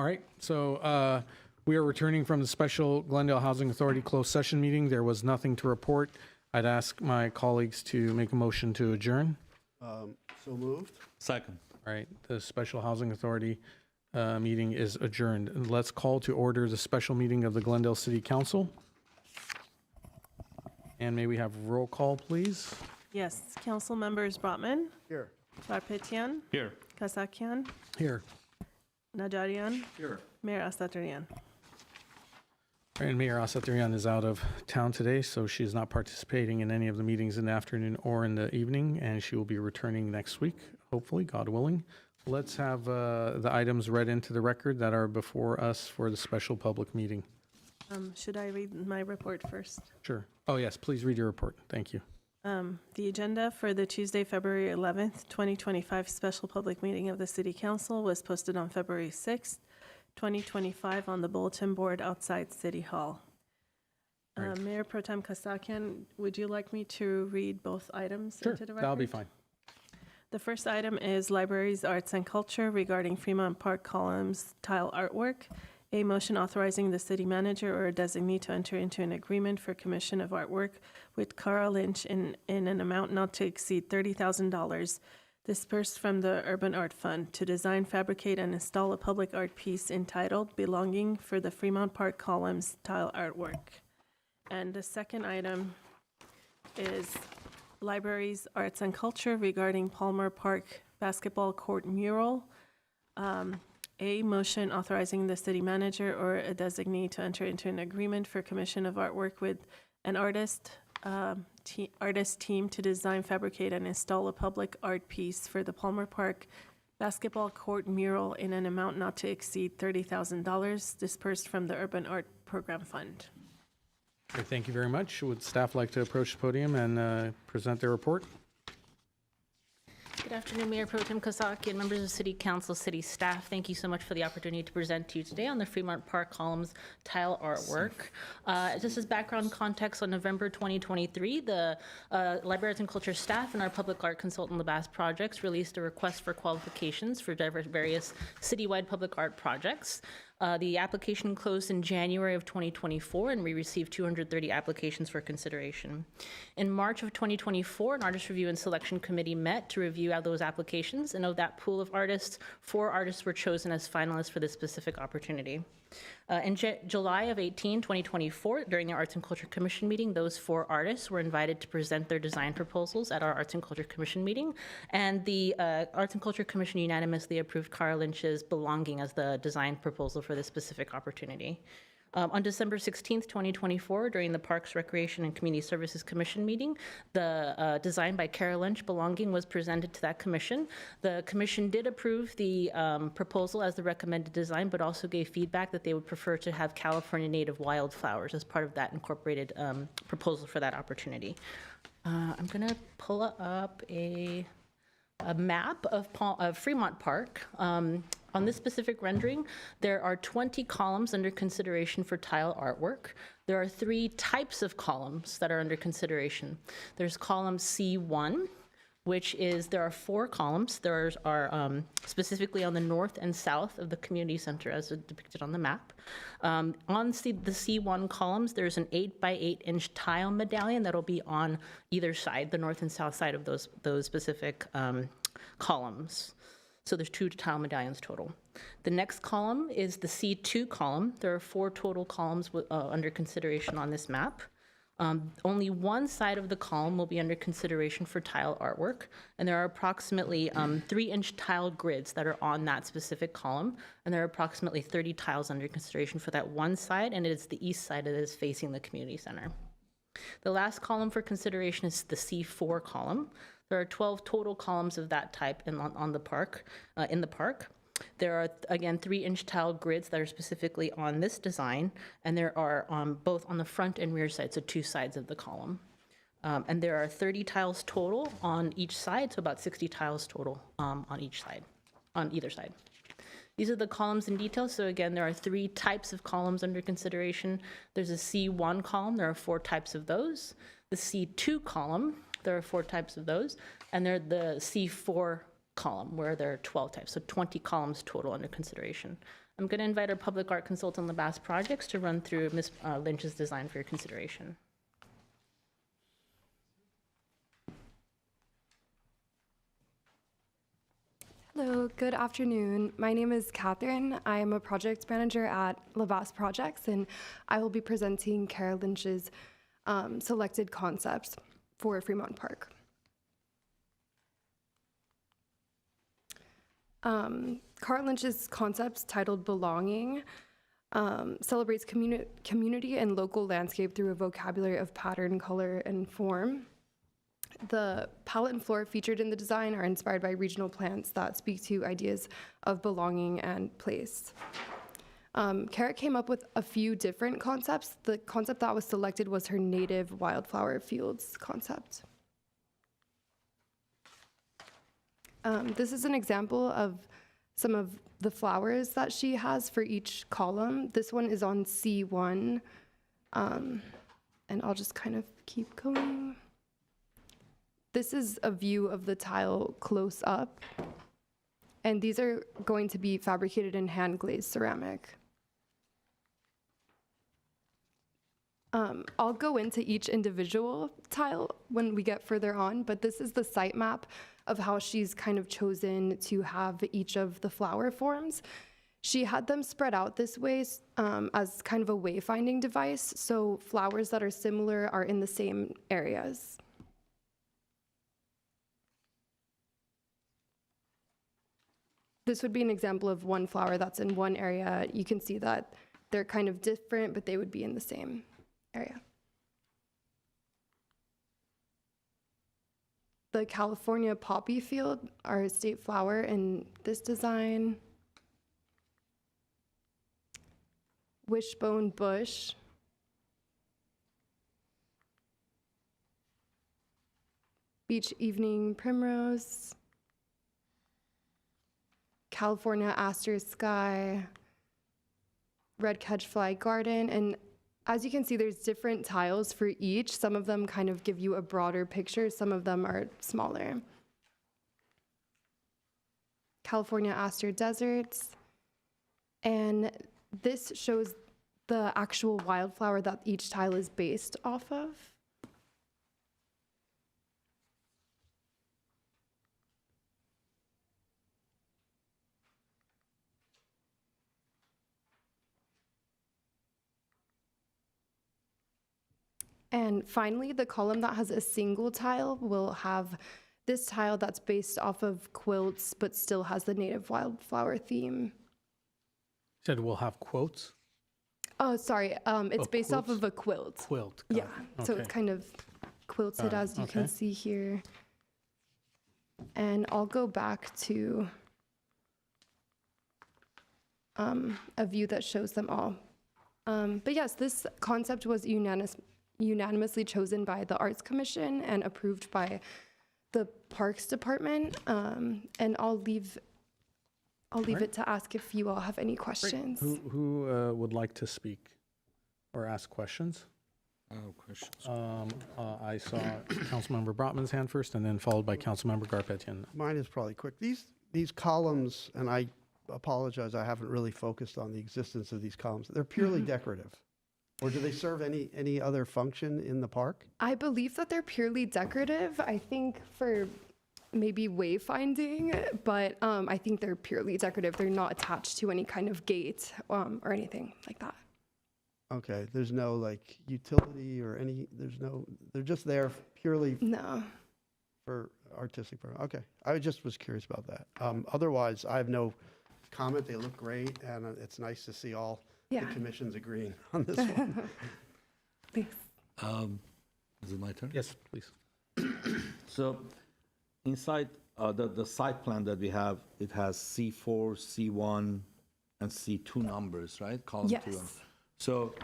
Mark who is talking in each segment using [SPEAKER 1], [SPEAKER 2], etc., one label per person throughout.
[SPEAKER 1] All right, so we are returning from the special Glendale Housing Authority closed session meeting. There was nothing to report. I'd ask my colleagues to make a motion to adjourn.
[SPEAKER 2] So moved.
[SPEAKER 3] Second.
[SPEAKER 1] All right, the special housing authority meeting is adjourned. And let's call to order the special meeting of the Glendale City Council. And may we have roll call, please?
[SPEAKER 4] Yes, council members Brotman,
[SPEAKER 2] Here.
[SPEAKER 4] Garpetian,
[SPEAKER 3] Here.
[SPEAKER 4] Kasakian,
[SPEAKER 1] Here.
[SPEAKER 4] Najarian,
[SPEAKER 3] Here.
[SPEAKER 4] Mayor Asatryan.
[SPEAKER 1] And Mayor Asatryan is out of town today, so she's not participating in any of the meetings in the afternoon or in the evening, and she will be returning next week, hopefully, God willing. Let's have the items read into the record that are before us for the special public meeting.
[SPEAKER 4] Should I read my report first?
[SPEAKER 1] Sure. Oh, yes, please read your report. Thank you.
[SPEAKER 4] The agenda for the Tuesday, February 11th, 2025 special public meeting of the City Council was posted on February 6th, 2025 on the bulletin board outside City Hall.
[SPEAKER 1] Right.
[SPEAKER 4] Mayor Pro Tem Kasakian, would you like me to read both items
[SPEAKER 1] Sure,
[SPEAKER 4] into the record?
[SPEAKER 1] that'll be fine.
[SPEAKER 4] The first item is Libraries, Arts, and Culture regarding Fremont Park Columns tile artwork. A motion authorizing the city manager or a designee to enter into an agreement for commission of artwork with Cara Lynch in an amount not to exceed $30,000 dispersed from the Urban Art Fund to design, fabricate, and install a public art piece entitled Belonging for the Fremont Park Columns tile artwork. And the second item is Libraries, Arts, and Culture regarding Palmer Park basketball court mural. A motion authorizing the city manager or a designee to enter into an agreement for commission of artwork with an artist team to design, fabricate, and install a public art piece for the Palmer Park basketball court mural in an amount not to exceed $30,000 dispersed from the Urban Art Program Fund.
[SPEAKER 1] Okay, thank you very much. Would staff like to approach the podium and present their report?
[SPEAKER 5] Good afternoon, Mayor Pro Tem Kasakian, members of City Council, city staff. Thank you so much for the opportunity to present to you today on the Fremont Park Columns tile artwork. Just as background context, on November 2023, the Libraries and Culture staff and our public art consultant, LeBass Projects, released a request for qualifications for various citywide public art projects. The application closed in January of 2024, and we received 230 applications for consideration. In March of 2024, an artist review and selection committee met to review those applications, and of that pool of artists, 4 artists were chosen as finalists for this specific opportunity. In July of 2024, during the Arts and Culture Commission meeting, those 4 artists were invited to present their design proposals at our Arts and Culture Commission meeting, and the Arts and Culture Commission unanimously approved Cara Lynch's Belonging as the design proposal for this specific opportunity. On December 16th, 2024, during the Parks, Recreation, and Community Services Commission meeting, the design by Cara Lynch, Belonging, was presented to that commission. The commission did approve the proposal as the recommended design, but also gave feedback that they would prefer to have California native wildflowers as part of that incorporated proposal for that opportunity. I'm going to pull up a map of Fremont Park. On this specific rendering, there are 20 columns under consideration for tile artwork. There are 3 types of columns that are under consideration. There's column C1, which is, there are 4 columns. There are specifically on the north and south of the community center as depicted on the map. On the C1 columns, there's an 8x8 inch tile medallion that'll be on either side, the north and south side of those specific columns. So there's 2 tile medallions total. The next column is the C2 column. There are 4 total columns under consideration on this map. Only one side of the column will be under consideration for tile artwork, and there are approximately 3-inch tile grids that are on that specific column, and there are approximately 30 tiles under consideration for that one side, and it is the east side that is facing the community center. The last column for consideration is the C4 column. There are 12 total columns of that type in the park. There are, again, 3-inch tile grids that are specifically on this design, and there are both on the front and rear side, so 2 sides of the column. And there are 30 tiles total on each side, so about 60 tiles total on either side. These are the columns in detail. So again, there are 3 types of columns under consideration. There's a C1 column. There are 4 types of those. The C2 column, there are 4 types of those. And there are the C4 column, where there are 12 types, so 20 columns total under consideration. I'm going to invite our public art consultant, Labas Projects, to run through Ms. Lynch's design for your consideration.
[SPEAKER 3] Hello, good afternoon. My name is Catherine. I am a project manager at Labas Projects, and I will be presenting Kara Lynch's selected concepts for Fremont Park. Kara Lynch's concepts, titled Belonging, celebrates community and local landscape through a vocabulary of pattern, color, and form. The palette and floor featured in the design are inspired by regional plants that speak to ideas of belonging and place. Kara came up with a few different concepts. The concept that was selected was her native wildflower fields concept. This is an example of some of the flowers that she has for each column. This one is on C1, and I'll just kind of keep going. This is a view of the tile close up, and these are going to be fabricated in hand-glazed ceramic. I'll go into each individual tile when we get further on, but this is the site map of how she's kind of chosen to have each of the flower forms. She had them spread out this way as kind of a wayfinding device, so flowers that are similar are in the same areas. This would be an example of one flower that's in one area. You can see that they're kind of different, but they would be in the same area. The California poppy field, our state flower in this design. Wishbone bush. Beach evening primrose. California aster sky, red catchfly garden, and as you can see, there's different tiles for each. Some of them kind of give you a broader picture, some of them are smaller. California aster deserts, and this shows the actual wildflower that each tile is based off of. And finally, the column that has a single tile will have this tile that's based off of quilts, but still has the native wildflower theme.
[SPEAKER 1] Said we'll have quotes?
[SPEAKER 3] Oh, sorry, it's based off
[SPEAKER 1] quilts?
[SPEAKER 3] of a quilt.
[SPEAKER 1] Quilt. got
[SPEAKER 3] Yeah,
[SPEAKER 1] it.
[SPEAKER 3] so
[SPEAKER 1] Okay.
[SPEAKER 3] it's kind of quilted, as you can
[SPEAKER 1] okay.
[SPEAKER 3] see here. And I'll go back to a view that shows them all. But yes, this concept was unanimously chosen by the Arts Commission and approved by the Parks Department. And I'll leave it to ask if you all have any questions.
[SPEAKER 1] Who would like to speak or ask questions?
[SPEAKER 6] Questions.
[SPEAKER 1] I saw Councilmember Brotman's hand first, and then followed by Councilmember Garpetian.
[SPEAKER 2] Mine is probably quick. These columns, and I apologize, I haven't really focused on the existence of these columns. They're purely decorative. Or do they serve any other function in the park?
[SPEAKER 3] I believe that they're purely decorative. I think for maybe wayfinding, but I think they're purely decorative. They're not attached to any kind of gate or anything like that.
[SPEAKER 2] Okay, there's no like utility or they're just there purely
[SPEAKER 3] No.
[SPEAKER 2] for artistic purpose. Okay, I just was curious about that. Otherwise, I have no comment. They look great, and it's nice to see all the
[SPEAKER 3] Yeah.
[SPEAKER 2] commissions agreeing on this one.
[SPEAKER 3] Thanks.
[SPEAKER 6] Is it my turn?
[SPEAKER 1] Yes, please.
[SPEAKER 6] So inside the site plan that we have, it has C4, C1, and C2 numbers, right? Column 2.
[SPEAKER 3] Yes.
[SPEAKER 6] So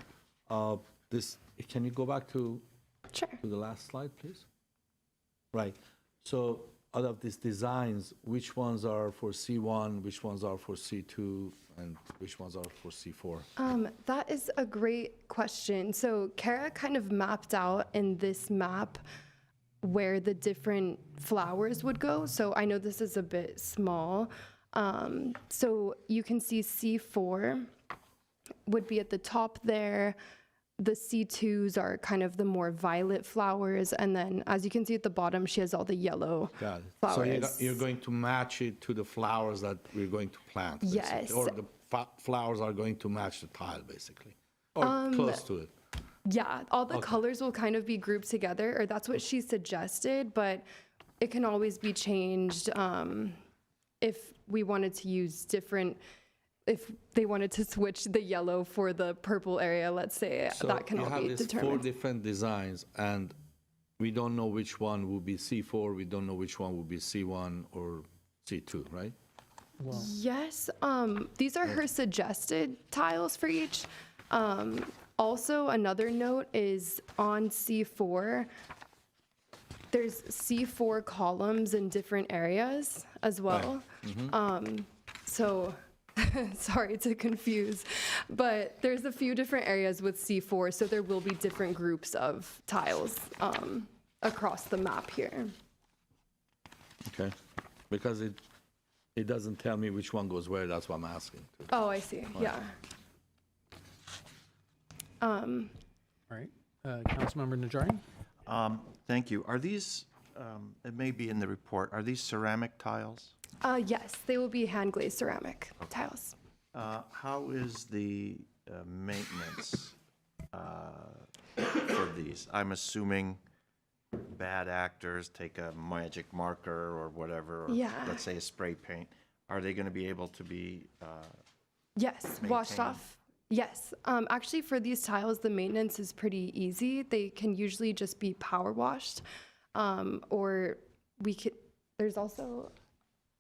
[SPEAKER 6] can you go back to
[SPEAKER 3] Sure.
[SPEAKER 6] the last slide, please? Right. So out of these designs, which ones are for C1, which ones are for C2, and which ones are for C4?
[SPEAKER 3] That is a great question. So Kara kind of mapped out in this map where the different flowers would go. So I know this is a bit small, So you can see C4 would be at the top there. The C2s are kind of the more violet flowers. And then as you can see at the bottom, she has all the yellow
[SPEAKER 6] Got it.
[SPEAKER 3] flowers.
[SPEAKER 6] So you're going to match it to the flowers that we're going to plant, basically.
[SPEAKER 3] Yes.
[SPEAKER 6] Or the flowers are going to match the tile, basically, or close to it.
[SPEAKER 3] Yeah, all the colors will kind of be grouped together, or that's what she suggested, but it can always be changed if we wanted to use different, if they wanted to switch the yellow for the purple area, let's say, that can all be
[SPEAKER 6] So you have these 4
[SPEAKER 3] determined.
[SPEAKER 6] different designs, and we don't know which one will be C4, we don't know which one will be C1 or C2, right?
[SPEAKER 3] Yes, these are her suggested tiles for each. Also, another note is on C4, there's C4 columns in different areas as well. So, sorry to confuse, but there's a few different areas with C4, so there will be different groups of tiles across the map here.
[SPEAKER 6] Okay, because it doesn't tell me which one goes where, that's why I'm asking.
[SPEAKER 3] Oh, I see, yeah.
[SPEAKER 1] All right. Councilmember Najarian?
[SPEAKER 7] Thank you. Are these, it may be in the report, are these ceramic tiles?
[SPEAKER 3] Yes, they will be hand glazed ceramic tiles.
[SPEAKER 7] How is the maintenance for these? I'm assuming bad actors take a magic marker or whatever, or
[SPEAKER 3] Yeah.
[SPEAKER 7] let's say a spray paint. Are they going to be able to be,
[SPEAKER 3] Yes, washed
[SPEAKER 7] maintained?
[SPEAKER 3] off. Yes, actually for these tiles, the maintenance is pretty easy. They can usually just be power washed, or we could, there's also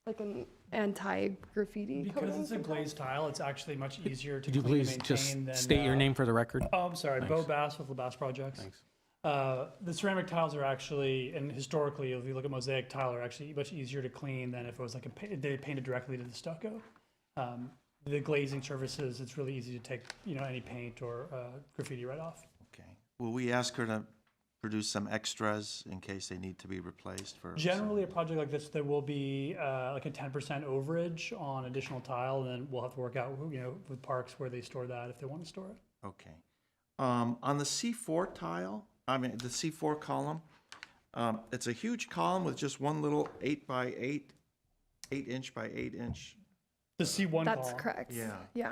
[SPEAKER 3] like an anti-graffiti
[SPEAKER 8] Because
[SPEAKER 3] coating.
[SPEAKER 8] it's a glazed tile, it's actually much easier to
[SPEAKER 1] Could you
[SPEAKER 8] clean and
[SPEAKER 1] please just
[SPEAKER 8] maintain than.
[SPEAKER 1] state your name for the record?
[SPEAKER 8] Oh, I'm sorry, Bo Bass with LaBass Projects.
[SPEAKER 1] Thanks.
[SPEAKER 8] The ceramic tiles are actually, and historically, if you look at mosaic tile, are actually much easier to clean than if it was like they painted directly to the stucco. The glazing surfaces, it's really easy to take, any paint or graffiti right off.
[SPEAKER 7] okay. Will we ask her to produce some extras in case they need to be replaced for?
[SPEAKER 8] Generally, a project like this, there will be like a 10% overage on additional tile, and then we'll have to work out, with parks where they store that if they want to store it.
[SPEAKER 7] Okay. On the C4 tile, the C4 column, it's a huge column with just one little 8 by 8, 8-inch by 8-inch.
[SPEAKER 8] The C1
[SPEAKER 3] That's
[SPEAKER 8] column.
[SPEAKER 3] correct.
[SPEAKER 7] Yeah.
[SPEAKER 3] Yeah.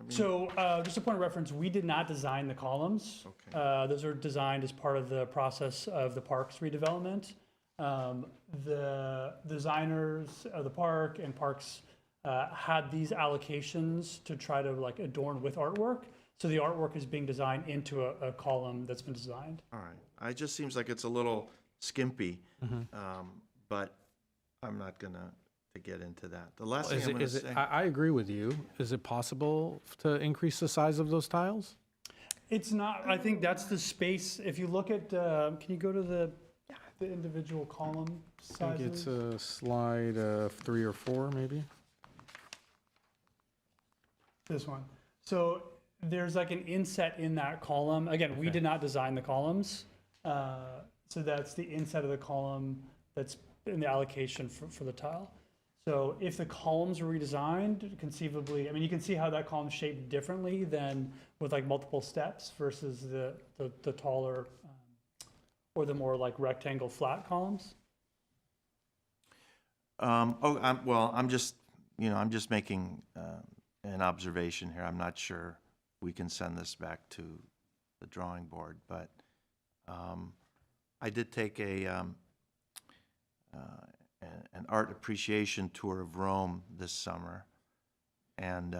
[SPEAKER 8] So, just a point of reference, we did not design the columns.
[SPEAKER 7] Okay.
[SPEAKER 8] Those are designed as part of the process of the park's redevelopment. The designers of the park and parks had these allocations to try to like adorn with artwork. So the artwork is being designed into a column that's been designed.
[SPEAKER 7] All right. It just seems like it's a little skimpy, but I'm not gonna get into that. The last thing I'm gonna say.
[SPEAKER 1] I agree with you. Is it possible to increase the size of those tiles?
[SPEAKER 8] It's not, I think that's the space, if you look at, can you go to the individual column
[SPEAKER 1] I think it's
[SPEAKER 8] sizes?
[SPEAKER 1] a slide 3 or 4, maybe.
[SPEAKER 8] This one. So there's like an inset in that column. Again, we did not design the columns. So that's the inset of the column that's in the allocation for the tile. So if the columns were redesigned, conceivably, you can see how that column is shaped differently than with like multiple steps versus the taller or the more like rectangle flat columns.
[SPEAKER 7] I'm just making an observation here. I'm not sure we can send this back to the drawing board, but I did take an art appreciation tour of Rome this summer, and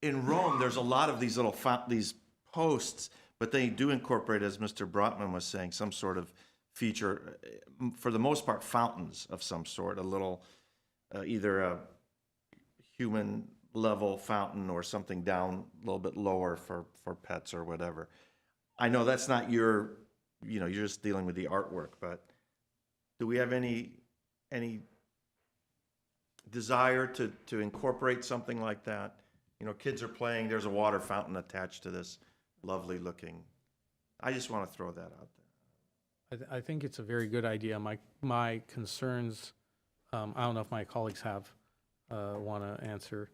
[SPEAKER 7] in Rome, there's a lot of these little these posts, but they do incorporate, as Mr. Brotman was saying, some sort of feature, for the most part, fountains of some sort, a little, either a human level fountain or something down a little bit lower for pets or whatever. I know that's not your, you're just dealing with the artwork, but do we have any desire to incorporate something like that? Kids are playing, there's a water fountain attached to this lovely looking. I just want to throw that out there.
[SPEAKER 1] I think it's a very good idea. My concerns I don't know if my colleagues want to answer,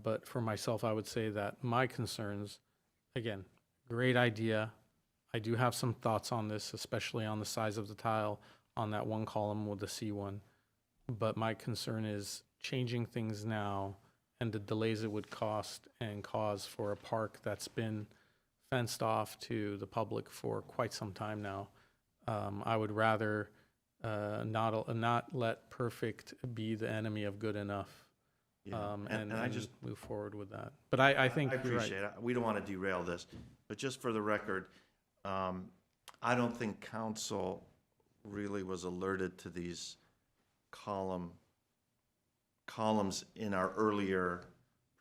[SPEAKER 1] but for myself, I would say that my concerns, again, great idea. I do have some thoughts on this, especially on the size of the tile on that one column with the C1. But my concern is changing things now and the delays it would cost and cause for a park that's been fenced off to the public for quite some time now. I would rather not let perfect be the enemy of good enough.
[SPEAKER 7] Yeah.
[SPEAKER 1] And
[SPEAKER 7] I just
[SPEAKER 1] move forward with that. But I think
[SPEAKER 7] I
[SPEAKER 1] you're right.
[SPEAKER 7] appreciate it. We don't want to derail this, but just for the record, I don't think council really was alerted to these columns in our earlier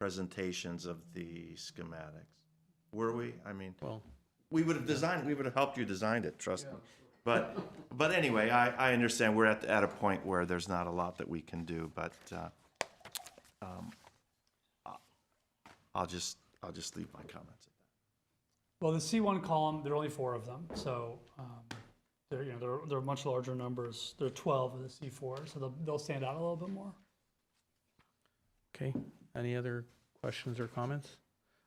[SPEAKER 7] presentations of the schematics. Were we? I mean,
[SPEAKER 1] Well,
[SPEAKER 7] we would have helped you design it, trust me. But anyway, I understand we're at a point where there's not a lot that we can do, but I'll just leave my comments at that.
[SPEAKER 8] Well, the C1 column, there are only 4 of them, so they're much larger numbers. There are 12 of the C4, so they'll stand out a little bit more.
[SPEAKER 1] okay. Any other questions or comments?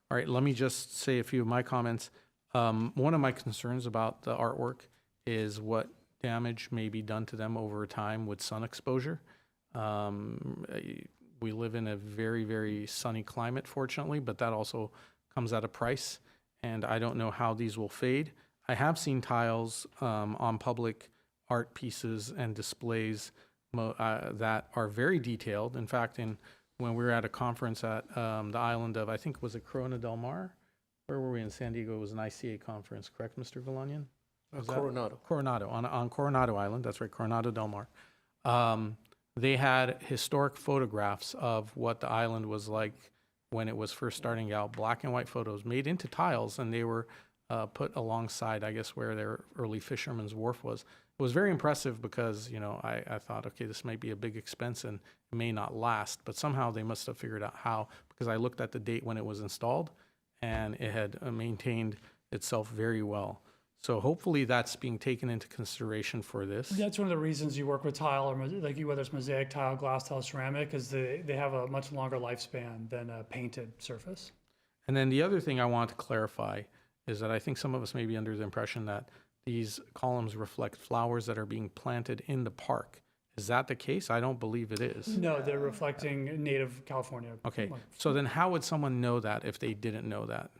[SPEAKER 1] All right, let me just say a few of my comments. One of my concerns about the artwork is what damage may be done to them over time with sun exposure. We live in a very, very sunny climate, fortunately, but that also comes at a price, and I don't know how these will fade. I have seen tiles on public art pieces and displays that are very detailed. In fact, when we were at a conference at the island of, I think, was it Corona del Mar? Where were we in San Diego? It was an ICA conference, correct, Mr. Galanian?
[SPEAKER 9] Coronado.
[SPEAKER 1] Coronado, on Coronado Island, that's right, Coronado del Mar. They had historic photographs of what the island was like when it was first starting out, black and white photos made into tiles, and they were put alongside, I guess, where their early fisherman's wharf was. It was very impressive because, I thought, okay, this might be a big expense and it may not last, but somehow they must have figured out how, because I looked at the date when it was installed, and it had maintained itself very well. So hopefully that's being taken into consideration for this.
[SPEAKER 8] That's one of the reasons you work with tile, or whether it's mosaic tile, glass tile, ceramic, is they have a much longer lifespan than a painted surface.
[SPEAKER 1] And then the other thing I want to clarify is that I think some of us may be under the impression that these columns reflect flowers that are being planted in the park. Is that the case? I don't believe it is.
[SPEAKER 8] No, they're reflecting native California.
[SPEAKER 1] Okay, so then how would someone know that if they didn't know that?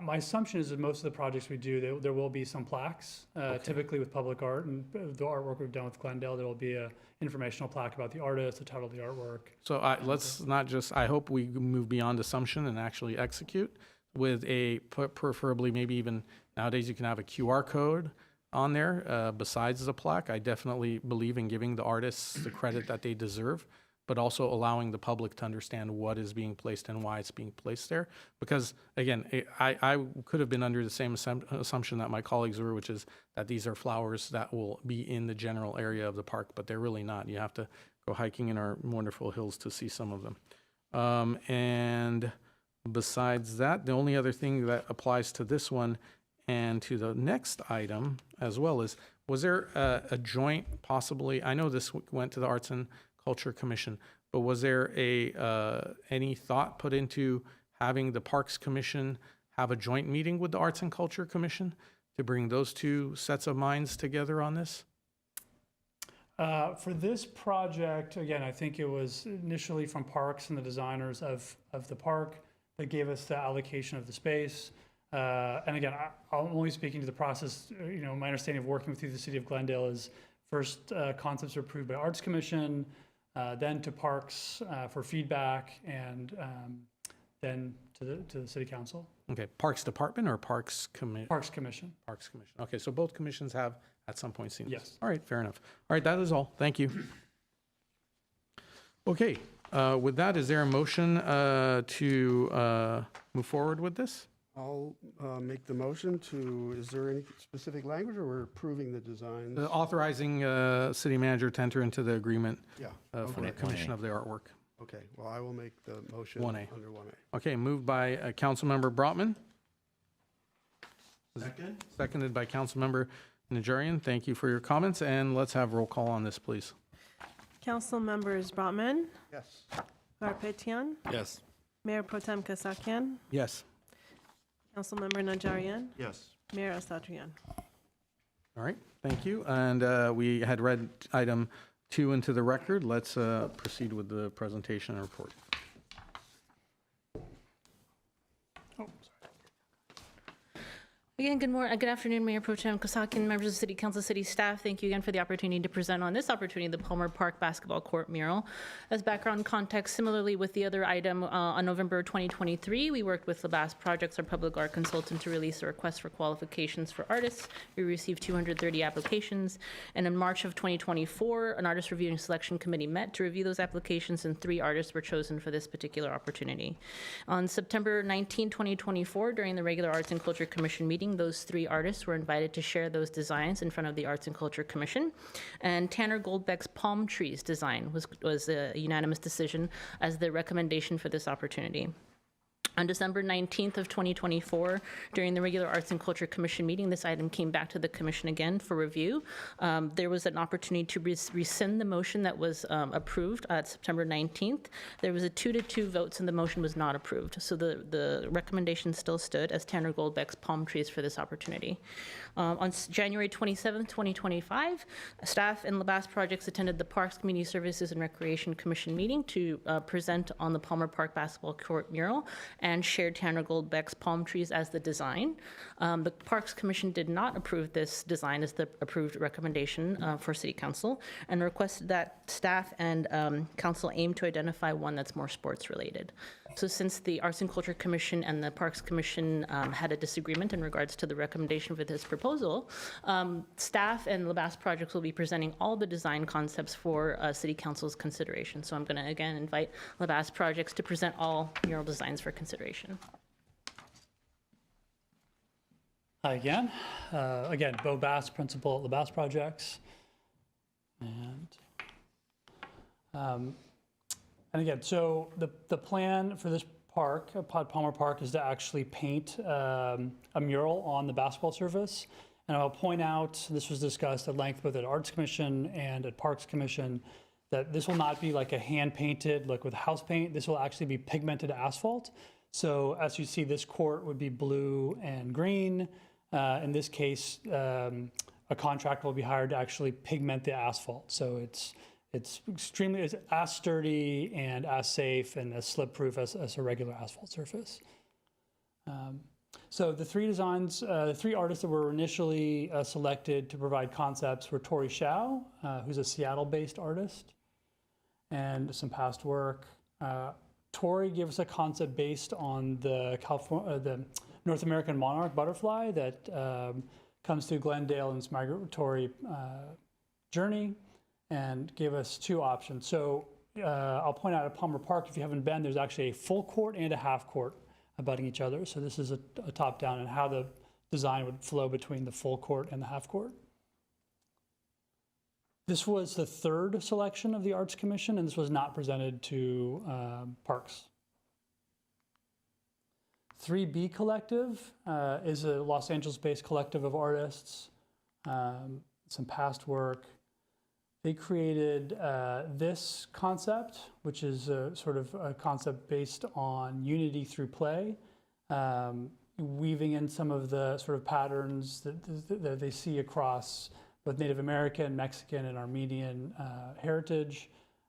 [SPEAKER 8] My assumption is that most of the projects we do, there will be some plaques, typically with public art, and the artwork we've done with Glendale, there will be a informational plaque about the artist, the title of the artwork.
[SPEAKER 1] So let's not just, I hope we move beyond assumption and actually execute with preferably maybe even, nowadays you can have a QR code on there besides the plaque. I definitely believe in giving the artists the credit that they deserve, but also allowing the public to understand what is being placed and why it's being placed there. Because again, I could have been under the same assumption that my colleagues were, which is that these are flowers that will be in the general area of the park, but they're really not. You have to go hiking in our wonderful hills to see some of them. And besides that, the only other thing that applies to this one and to the next item as well is, was there a joint possibly, I know this went to the Arts and Culture Commission, but was there any thought put into having the Parks Commission have a joint meeting with the Arts and Culture Commission to bring those two sets of minds together on this?
[SPEAKER 8] For this project, again, I think it was initially from Parks and the designers of the park that gave us the allocation of the space. And again, I'm only speaking to the process. My understanding of working with the city of Glendale is first concepts are approved by Arts Commission, then to Parks for feedback, and then to the city council.
[SPEAKER 1] Okay, Parks Department or Parks Commission?
[SPEAKER 8] Parks Commission.
[SPEAKER 1] Parks Commission. Okay, so both commissions have at some point seen this?
[SPEAKER 8] Yes.
[SPEAKER 1] All right, fair enough. All right, that is all. Thank you. Okay, with that, is there a motion to move forward with this?
[SPEAKER 2] I'll make the motion to, is there any specific language, or we're approving the designs?
[SPEAKER 1] Authorizing city manager to enter into the agreement
[SPEAKER 2] Yeah,
[SPEAKER 1] for the commission of the artwork.
[SPEAKER 2] okay, well, I will make the motion
[SPEAKER 1] 1A.
[SPEAKER 2] under 1A.
[SPEAKER 1] Okay, moved by Councilmember Brotman,
[SPEAKER 7] Second?
[SPEAKER 1] seconded by Councilmember Najarian. Thank you for your comments, and let's have roll call on this, please.
[SPEAKER 4] Council members Brotman,
[SPEAKER 2] Yes.
[SPEAKER 4] Garpetian,
[SPEAKER 6] Yes.
[SPEAKER 4] Mayor Pro Tem Kasakian,
[SPEAKER 1] Yes.
[SPEAKER 4] Councilmember Najarian,
[SPEAKER 7] Yes.
[SPEAKER 4] Mayor Asatryan.
[SPEAKER 1] All right, thank you. And we had read item 2 into the record. Let's proceed with the presentation and report.
[SPEAKER 5] Again, good afternoon, Mayor Pro Tem Kasakian, members of City Council, City staff. Thank you again for the opportunity to present on this opportunity, the Palmer Park Basketball Court mural. As background context, similarly with the other item, on November 2023, we worked with LaBasse Projects, our public art consultant, to release a request for qualifications for artists. We received 230 applications, and in March of 2024, an artist review and selection committee met to review those applications, and 3 artists were chosen for this particular opportunity. On September 19, 2024, during the regular Arts and Culture Commission meeting, those 3 artists were invited to share those designs in front of the Arts and Culture Commission. And Tanner Goldbeck's palm trees design was a unanimous decision as the recommendation for this opportunity. On December 19th of 2024, during the regular Arts and Culture Commission meeting, this item came back to the commission again for review. There was an opportunity to rescind the motion that was approved at September 19th. There was a 2-2 votes and the motion was not approved. So the recommendation still stood as Tanner Goldbeck's palm trees for this opportunity. On January 27th, 2025, staff and LaBasse Projects attended the Parks, Community Services, and Recreation Commission meeting to present on the Palmer Park Basketball Court mural and shared Tanner Goldbeck's palm trees as the design. The Parks Commission did not approve this design as the approved recommendation for City Council and requested that staff and council aim to identify one that's more sports related. So since the Arts and Culture Commission and the Parks Commission had a disagreement in regards to the recommendation for this proposal, staff and LaBasse Projects will be presenting all the design concepts for City Council's consideration. So I'm going to again invite LaBasse Projects to present all mural designs for consideration.
[SPEAKER 8] Hi again. Again, Bo Bass, principal at LaBasse Projects. And again, so the plan for this park, Palmer Park, is to actually paint a mural on the basketball surface. And I'll point out, this was discussed at length both at Arts Commission and at Parks Commission, that this will not be like a hand-painted, like with house paint. This will actually be pigmented asphalt. So as you see, this court would be blue and green. In this case, a contractor will be hired to actually pigment the asphalt. So it's extremely, it's as sturdy and as safe and as slip-proof as a regular asphalt surface. So the 3 designs, the 3 artists that were initially selected to provide concepts were Tori Shao, who's a Seattle-based artist, and some past work. Tori gave us a concept based on the North American monarch butterfly that comes through Glendale in its migratory journey, and gave us 2 options. So I'll point out at Palmer Park, if you haven't been, there's actually a full court and a half court abutting each other. So this is a top-down and how the design would flow between the full court and the half court. This was the 3rd selection of the Arts Commission, and this was not presented to Parks. 3B Collective is a Los Angeles-based collective of artists, some past work. They created this concept, which is sort of a concept based on unity through play, weaving in some of the sort of patterns that they see across both Native American, Mexican, and Armenian heritage.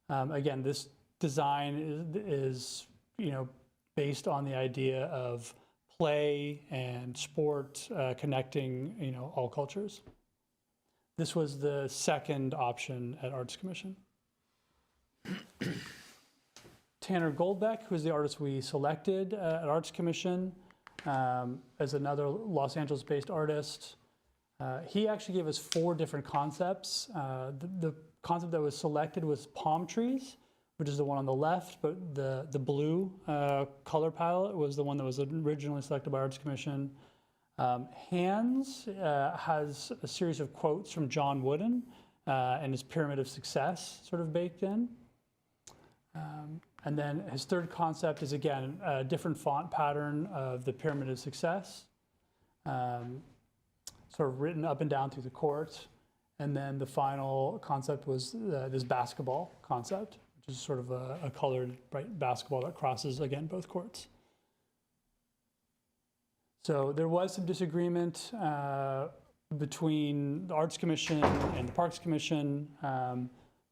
[SPEAKER 8] Again, this design is based on the idea of play and sport connecting all cultures. This was the 2nd option at Arts Commission. Tanner Goldbeck, who is the artist we selected at Arts Commission, as another Los Angeles-based artist. He actually gave us 4 different concepts. The concept that was selected was palm trees, which is the one on the left, but the blue color palette was the one that was originally selected by Arts Commission. Hands has a series of quotes from John Wooden and his Pyramid of Success sort of baked in. And then his 3rd concept is, again, a different font pattern of the Pyramid of Success, sort of written up and down through the court. And then the final concept was this basketball concept, which is sort of a colored bright basketball that crosses, again, both courts. So there was some disagreement between the Arts Commission and the Parks Commission.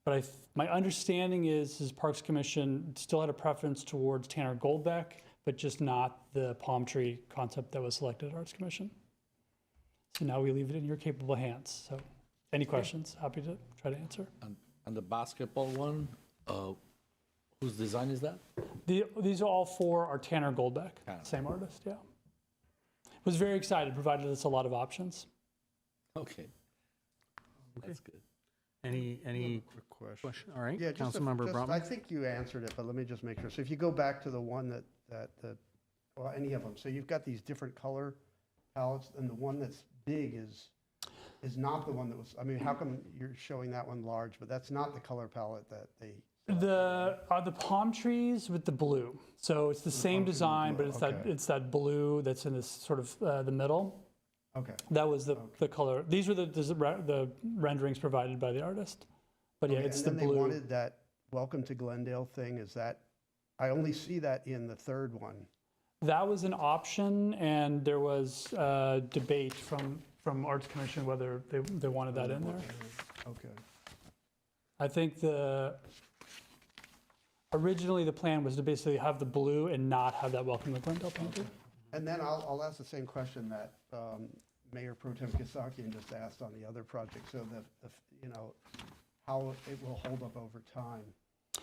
[SPEAKER 8] But my understanding is Parks Commission still had a preference towards Tanner Goldbeck, but just not the palm tree concept that was selected at Arts Commission. So now we leave it in your capable hands. So any questions? Happy to try to answer.
[SPEAKER 6] And the basketball one, whose design is that?
[SPEAKER 8] These are all four are Tanner Goldbeck,
[SPEAKER 6] Tanner.
[SPEAKER 8] same artist, yeah. Was very excited, provided us a lot of options.
[SPEAKER 6] Okay. That's good.
[SPEAKER 1] Any
[SPEAKER 2] Quick question.
[SPEAKER 1] question? All right,
[SPEAKER 2] Yeah, just a-
[SPEAKER 1] Councilmember
[SPEAKER 2] just-
[SPEAKER 1] Brotman.
[SPEAKER 2] I think you answered it, but let me just make sure. So if you go back to the one well, any of them, so you've got these different color palettes, and the one that's big is not the one that was, I mean, how come you're showing that one large, but that's not the color palette that they,
[SPEAKER 8] The palm trees with the blue. So it's the same
[SPEAKER 2] palm trees with
[SPEAKER 8] design, but
[SPEAKER 2] blue,
[SPEAKER 8] it's
[SPEAKER 2] okay.
[SPEAKER 8] it's that blue that's in this sort of the middle.
[SPEAKER 2] okay.
[SPEAKER 8] That was the color. These were the renderings provided by the artist. But yeah,
[SPEAKER 2] Okay,
[SPEAKER 8] it's the
[SPEAKER 2] and then
[SPEAKER 8] blue.
[SPEAKER 2] they wanted that Welcome to Glendale thing, is that, I only see that in the third one.
[SPEAKER 8] That was an option, and there was debate from Arts Commission whether they wanted that in there.
[SPEAKER 2] Okay.
[SPEAKER 8] I think originally the plan was to basically have the blue and not have that Welcome to Glendale painted.
[SPEAKER 2] And then I'll ask the same question that Mayor Pro Tem Kasakian just asked on the other project, so how it will hold up over time.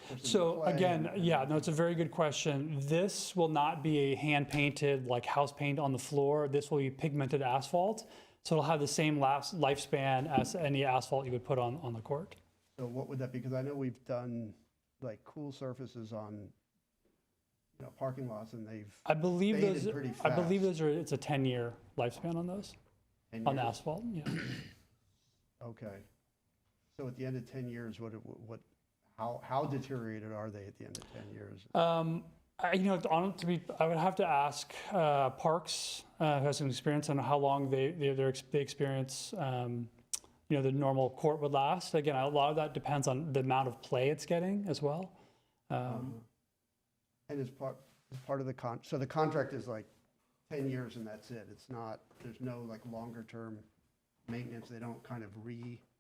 [SPEAKER 2] versus the
[SPEAKER 8] So
[SPEAKER 2] play
[SPEAKER 8] again,
[SPEAKER 2] and-
[SPEAKER 8] yeah, no, it's a very good question. This will not be a hand-painted, like house paint on the floor. This will be pigmented asphalt. So it'll have the same lifespan as any asphalt you would put on the court.
[SPEAKER 2] So what would that be? Because I know we've done like cool surfaces on, parking lots, and they've
[SPEAKER 8] I believe
[SPEAKER 2] faded
[SPEAKER 8] those,
[SPEAKER 2] pretty
[SPEAKER 8] I believe
[SPEAKER 2] fast.
[SPEAKER 8] it's a 10-year lifespan on those,
[SPEAKER 2] 10
[SPEAKER 8] on
[SPEAKER 2] years.
[SPEAKER 8] asphalt, yeah.
[SPEAKER 2] Okay. So at the end of 10 years, how deteriorated are they at the end of 10 years?
[SPEAKER 8] I would have to ask Parks, who has some experience on how long they experience, the normal court would last. Again, a lot of that depends on the amount of play it's getting as well.
[SPEAKER 2] And as part of the so the contract is like 10 years and that's it. It's not, there's no like longer term maintenance. They don't kind of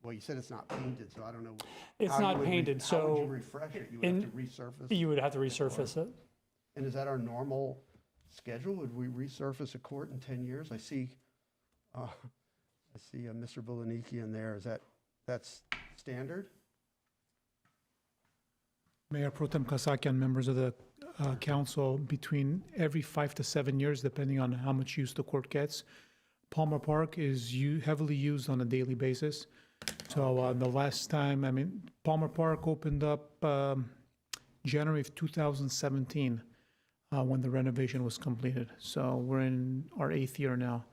[SPEAKER 2] well, you said it's not painted, so I don't know.
[SPEAKER 8] It's
[SPEAKER 2] how you
[SPEAKER 8] not
[SPEAKER 2] would
[SPEAKER 8] painted,
[SPEAKER 2] How would you
[SPEAKER 8] so
[SPEAKER 2] refresh it? You would have to resurface?
[SPEAKER 8] you would have to resurface it.
[SPEAKER 2] And is that our normal schedule? Would we resurface a court in 10 years? I see Mr. Bulaniki in there. That's standard?
[SPEAKER 9] Mayor Pro Tem Kasakian, members of the council, between every 5 to 7 years, depending on how much use the court gets. Palmer Park is heavily used on a daily basis. So the last time, Palmer Park opened up January of 2017 when the renovation was completed. So we're in our 8th year now,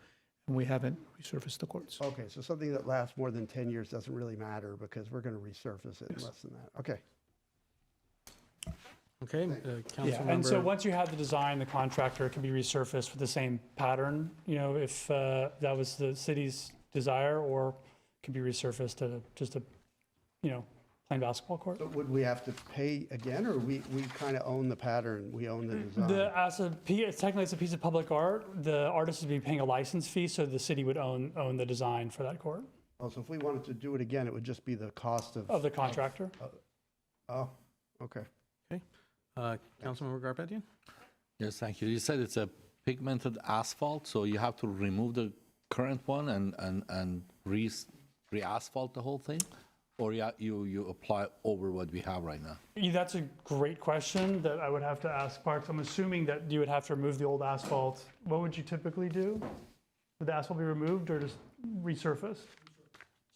[SPEAKER 9] and we haven't resurfaced the courts.
[SPEAKER 2] Okay, so something that lasts more than 10 years doesn't really matter because we're going to resurface it in less than that. Okay.
[SPEAKER 1] Okay,
[SPEAKER 8] Yeah, and so
[SPEAKER 1] Councilmember,
[SPEAKER 8] once you have the design, the contractor can be resurfaced with the same pattern, if that was the city's desire, or can be resurfaced to just a, plain basketball court.
[SPEAKER 2] But would we have to pay again, or we kind of own the pattern, we own the design?
[SPEAKER 8] Technically, it's a piece of public art. The artist would be paying a license fee, so the city would own the design for that court
[SPEAKER 2] Oh, so if we wanted to do it again, it would just be the cost
[SPEAKER 8] of the contractor.
[SPEAKER 2] Oh, okay.
[SPEAKER 1] Councilmember Garpetian?
[SPEAKER 6] Yes, thank you. You said it's a pigmented asphalt, so you have to remove the current one and re-asphalt the whole thing? Or you apply over what we have right now?
[SPEAKER 8] Yeah, that's a great question that I would have to ask Parks. I'm assuming that you would have to remove the old asphalt. What would you typically do? Would the asphalt be removed or just resurfaced?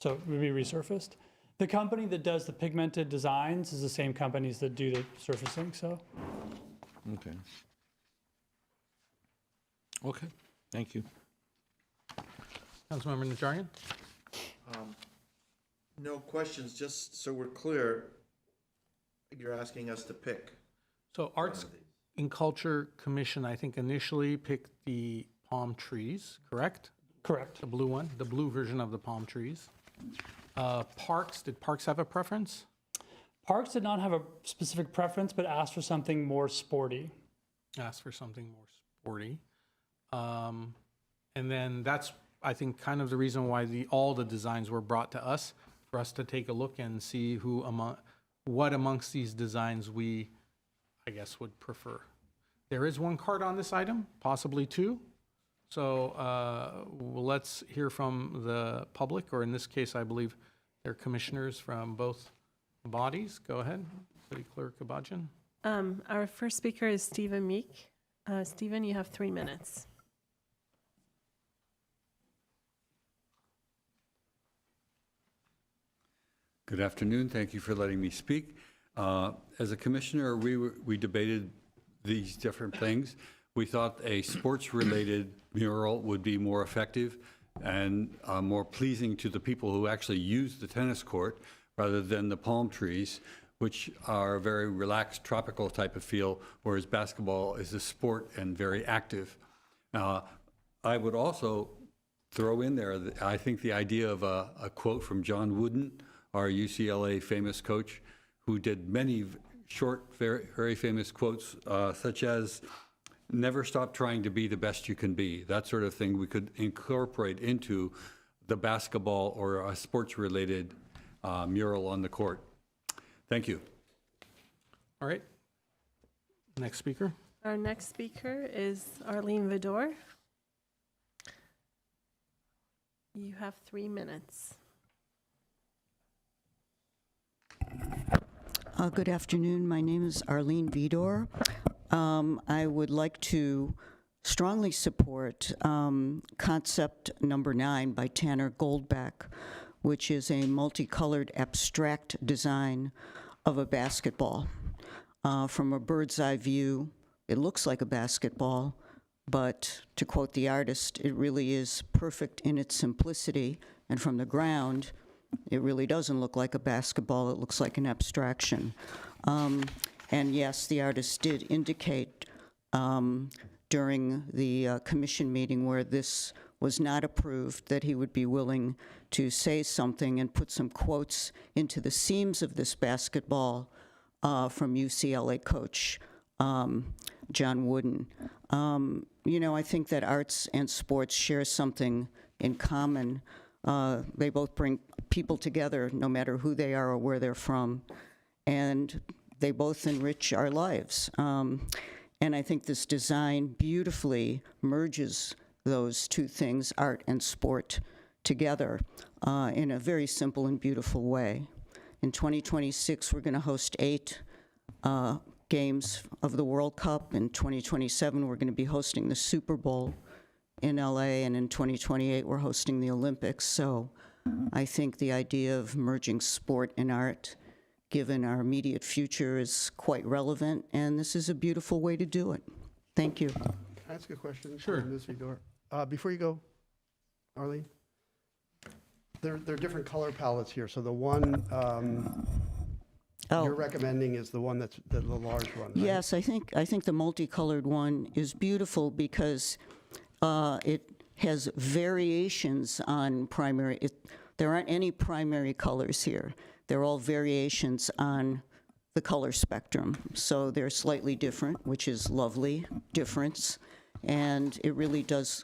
[SPEAKER 8] So it would be resurfaced. The company that does the pigmented designs is the same companies that do the surfacing, so.
[SPEAKER 6] Okay. Okay, thank you.
[SPEAKER 1] Councilmember Najarian?
[SPEAKER 7] No questions, just so we're clear, you're asking us to pick.
[SPEAKER 1] So Arts and Culture Commission, I think initially picked the palm trees, correct?
[SPEAKER 8] Correct.
[SPEAKER 1] The blue one, the blue version of the palm trees. Parks, did Parks have a preference?
[SPEAKER 8] Parks did not have a specific preference, but asked for something more sporty.
[SPEAKER 1] Asked for something more sporty. And then that's, I think, kind of the reason why all the designs were brought to us, for us to take a look and see what amongst these designs we, I guess, would prefer. There is one card on this item, possibly two. So let's hear from the public, or in this case, I believe they're commissioners from both bodies. Go ahead, City Clerk Kabajian.
[SPEAKER 4] Our first speaker is Stephen Meek. Stephen, you have 3 minutes.
[SPEAKER 10] Good afternoon. Thank you for letting me speak. As a commissioner, we debated these different things. We thought a sports-related mural would be more effective and more pleasing to the people who actually use the tennis court rather than the palm trees, which are a very relaxed, tropical type of feel, whereas basketball is a sport and very active. I would also throw in there, I think the idea of a quote from John Wooden, our UCLA famous coach, who did many short, very, very famous quotes, such as, "Never stop trying to be the best you can be." That sort of thing we could incorporate into the basketball or a sports-related mural on the court. Thank you.
[SPEAKER 1] All right. Next speaker.
[SPEAKER 4] Our next speaker is Arlene Vidor. You have 3 minutes.
[SPEAKER 11] Good afternoon. My name is Arlene Vidor. I would like to strongly support concept number 9 by Tanner Goldbeck, which is a multicolored abstract design of a basketball. From a bird's eye view, it looks like a basketball, but to quote the artist, it really is perfect in its simplicity, and from the ground, it really doesn't look like a basketball, it looks like an abstraction. And yes, the artist did indicate during the commission meeting where this was not approved that he would be willing to say something and put some quotes into the seams of this basketball from UCLA coach John Wooden. You know, I think that arts and sports share something in common. They both bring people together, no matter who they are or where they're from, and they both enrich our lives. And I think this design beautifully merges those two things, art and sport, together in a very simple and beautiful way. In 2026, we're going to host 8 games of the World Cup. In 2027, we're going to be hosting the Super Bowl in LA, and in 2028, we're hosting the Olympics. So I think the idea of merging sport and art, given our immediate future, is quite relevant, and this is a beautiful way to do it. Thank you.
[SPEAKER 2] Can I ask a question?
[SPEAKER 1] Sure.
[SPEAKER 2] Ms. Vidor? Before you go, Arlene, there are different color palettes here. So the one you're recommending is the one that's the large one, right?
[SPEAKER 11] Yes, I think the multicolored one is beautiful because it has variations on primary. There aren't any primary colors here. They're all variations on the color spectrum. So they're slightly different, which is lovely difference. And it really does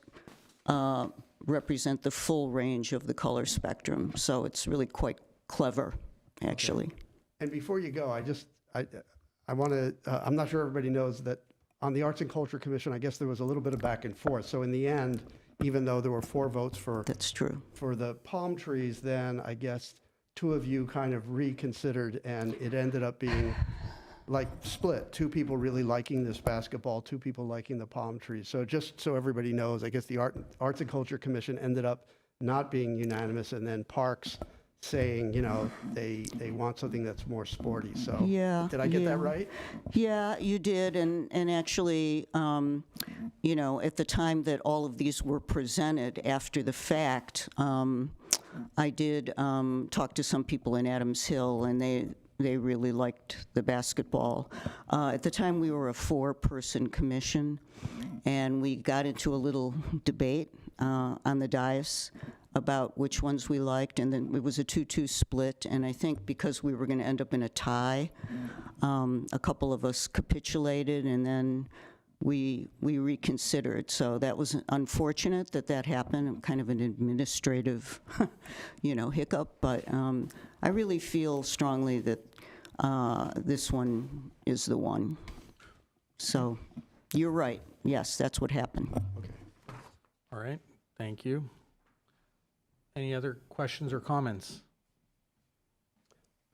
[SPEAKER 11] represent the full range of the color spectrum. So it's really quite clever, actually.
[SPEAKER 2] Okay. And before you go, I want to, I'm not sure everybody knows that on the Arts and Culture Commission, I guess there was a little bit of back and forth. So in the end, even though there were 4 votes for
[SPEAKER 11] That's true.
[SPEAKER 2] for the palm trees, then I guess 2 of you kind of reconsidered, and it ended up being like split. 2 people really liking this basketball, 2 people liking the palm trees. So just so everybody knows, I guess the Arts and Culture Commission ended up not being unanimous, and then Parks saying, you know, they want something that's more sporty. So
[SPEAKER 11] Yeah.
[SPEAKER 2] did I get
[SPEAKER 11] yeah.
[SPEAKER 2] that right?
[SPEAKER 11] Yeah, you did, and actually, you know, at the time that all of these were presented after the fact, I did talk to some people in Adams Hill, and they really liked the basketball. At the time, we were a 4-person commission, and we got into a little debate on the dais about which ones we liked, and then it was a 2-2 split, and I think because we were going to end up in a tie, a couple of us capitulated, and then we reconsidered. So that was unfortunate that happened, kind of an administrative, hiccup, but I really feel strongly that this one is the one. So you're right. Yes, that's what happened.
[SPEAKER 1] All right, thank you. Any other questions or comments?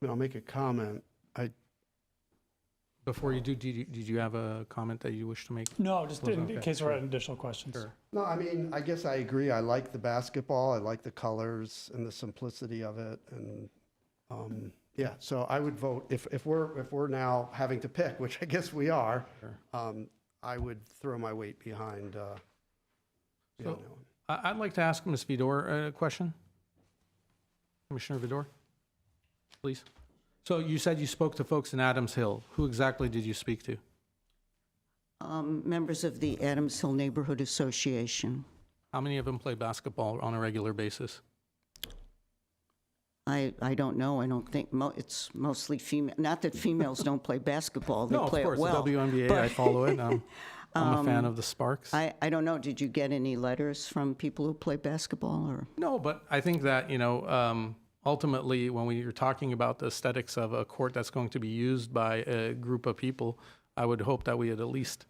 [SPEAKER 2] I'll make a comment.
[SPEAKER 1] Before you do, did you have a comment that you wish to make?
[SPEAKER 8] No, just in
[SPEAKER 1] Okay,
[SPEAKER 8] case there are additional questions.
[SPEAKER 1] Sure.
[SPEAKER 2] No, I mean, I guess I agree. I like the basketball. I like the colors and the simplicity of it. And yeah, so I would vote if we're now having to pick, which I guess we are. I would throw my weight behind.
[SPEAKER 1] So, I'd like to ask Ms. Vidor a question. Commissioner Vidor, please. So you said you spoke to folks in Adams Hill. Who exactly did you speak to?
[SPEAKER 11] Members of the Adams Hill Neighborhood Association.
[SPEAKER 1] How many of them play basketball on a regular basis?
[SPEAKER 11] I don't know. I don't think it's mostly female. Not that females don't play basketball. They
[SPEAKER 1] No, of
[SPEAKER 11] play
[SPEAKER 1] course,
[SPEAKER 11] it well.
[SPEAKER 1] the WNBA, I follow it. I'm a fan of the Sparks.
[SPEAKER 11] I don't know. Did you get any letters from people who play basketball? Or
[SPEAKER 1] No, but I think that, ultimately, when we are talking about the aesthetics of a court that's going to be used by a group of people, I would hope that we had at least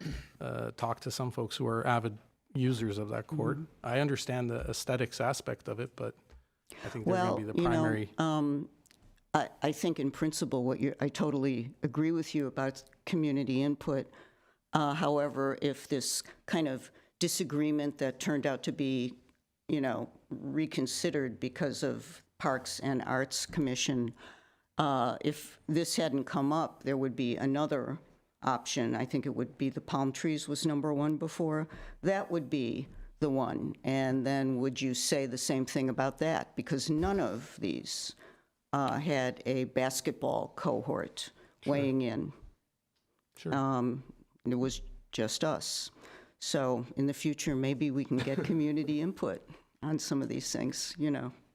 [SPEAKER 1] talk to some folks who are avid users of that court. I understand the aesthetics aspect of it, but I think they're going to be the primary.
[SPEAKER 11] I think in principle, I totally agree with you about community input. However, if this kind of disagreement that turned out to be, reconsidered because of Parks and Arts Commission, if this hadn't come up, there would be another option. I think it would be the palm trees was number one before. That would be the one. And then would you say the same thing about that? Because none of these had a basketball cohort weighing in.
[SPEAKER 1] Sure.
[SPEAKER 11] It was just us. So in the future, maybe we can get community input on some of these things,